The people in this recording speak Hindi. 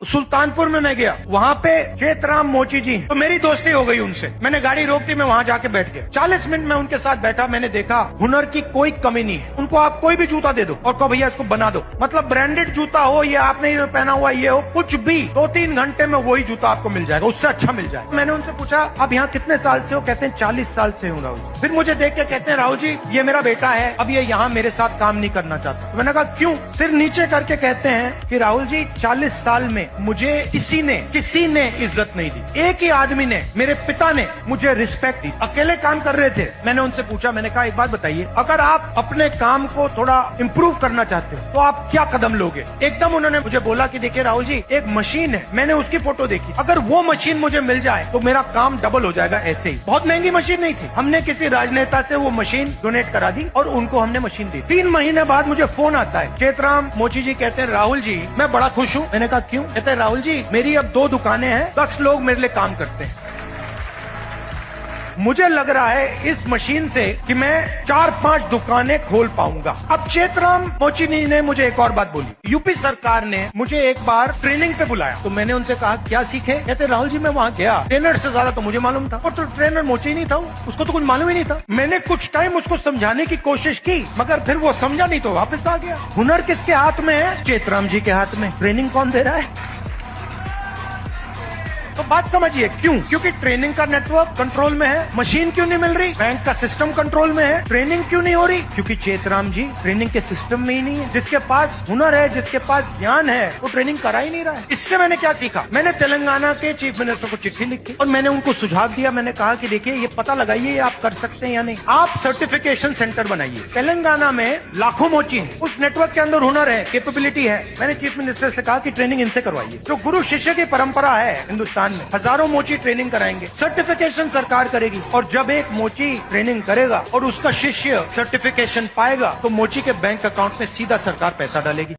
सुल्तानपुर में मैं गया, वहाँ पे चेतराम मोची जी, तो मेरी दोस्ती हो गई उनसे। मैंने गाड़ी रोक दी, मैं वहाँ जाके बैठ गया। 40 मिनट में उनके साथ बैठा, मैंने देखा हुनर की कोई कमी नहीं है। उनको आप कोई भी जूता दे दो और कहो भैया इसको बना दो, मतलब ब्रांडेड जूता हो, ये आपने ये पहना हुआ ये हो, कुछ भी 2-3 घंटे में वही जूता आपको मिल जाएगा, उससे अच्छा मिल जाएगा। मैंने उनसे पूछा आप यहाँ कितने साल से हो? कहते हैं 40 साल से हूँ राहुल। फिर मुझे देख के कहते हैं राहुल जी ये मेरा बेटा है, अब ये यहाँ मेरे साथ काम नहीं करना चाहता। तो मैंने कहा क्यों? सिर नीचे करके कहते हैं कि राहुल जी 40 साल में मुझे किसी ने इज्जत नहीं दी। एक ही आदमी ने, मेरे पिता ने मुझे रिस्पेक्ट दी। अकेले काम कर रहे थे। मैंने उनसे पूछा, मैंने कहा एक बात बताइए, अगर आप अपने काम को थोड़ा इम्प्रूव करना चाहते हो तो आप क्या कदम लोगे? एकदम उन्होंने मुझे बोला कि देखिए राहुल जी एक मशीन है, मैंने उसकी फोटो देखी, अगर वो मशीन मुझे मिल जाए तो मेरा काम डबल हो जाएगा। ऐसे ही बहुत महंगी मशीन नहीं थी, हमने किसी राजनेता से वो मशीन डोनेट करा दी और उनको हमने मशीन दी। 3 महीने बाद मुझे फोन आता है, चेतराम मोची जी कहते हैं राहुल जी मैं बड़ा खुश हूँ। मैंने कहा क्यों? कहते हैं राहुल जी मेरी अब 2 दुकानें हैं, 10 लोग मेरे लिए काम करते हैं। मुझे लग रहा है इस मशीन से कि मैं 4-5 दुकानें खोल पाऊंगा। अब चेतराम मोची ने मुझे एक और बात बोली, यूपी सरकार ने मुझे एक बार ट्रेनिंग पे बुलाया, तो मैंने उनसे कहा क्या सीखे? कहते राहुल जी मैं वहाँ गया, ट्रेनर से ज्यादा तो मुझे मालूम था, और तो ट्रेनर मोची नहीं था, उसको तो कुछ मालूम ही नहीं था। मैंने कुछ टाइम उसको समझाने की कोशिश की, मगर फिर वो समझा नहीं तो वापस आ गया। हुनर किसके हाथ में है? चेतराम जी के हाथ में। ट्रेनिंग कौन दे रहा है? तो बात समझिए क्यों? क्योंकि ट्रेनिंग का नेटवर्क कंट्रोल में है। मशीन क्यों नहीं मिल रही? बैंक का सिस्टम कंट्रोल में है। ट्रेनिंग क्यों नहीं हो रही? क्योंकि चेतराम जी ट्रेनिंग के सिस्टम में ही नहीं है। जिसके पास हुनर है, जिसके पास ज्ञान है, वो ट्रेनिंग करा ही नहीं रहा है। इससे मैंने क्या सीखा? मैंने तेलंगाना के चीफ मिनिस्टर को चिट्ठी लिखी और मैंने उनको सुझाव दिया। मैंने कहा कि देखिए ये पता लगाइए आप कर सकते हैं या नहीं, आप सर्टिफिकेशन सेंटर बनाइए। तेलंगाना में लाखों मोची है, उस नेटवर्क के अंदर हुनर है, कैपेबिलिटी है। मैंने चीफ मिनिस्टर से कहा कि ट्रेनिंग इनसे करवाइए। जो गुरु शिष्य की परंपरा है हिंदुस्तान में, हजारों मोची ट्रेनिंग कराएंगे, सर्टिफिकेशन सरकार करेगी, और जब एक मोची ट्रेनिंग करेगा और उसका शिष्य सर्टिफिकेशन पाएगा तो मोची के बैंक अकाउंट में सीधा सरकार पैसा डालेगी।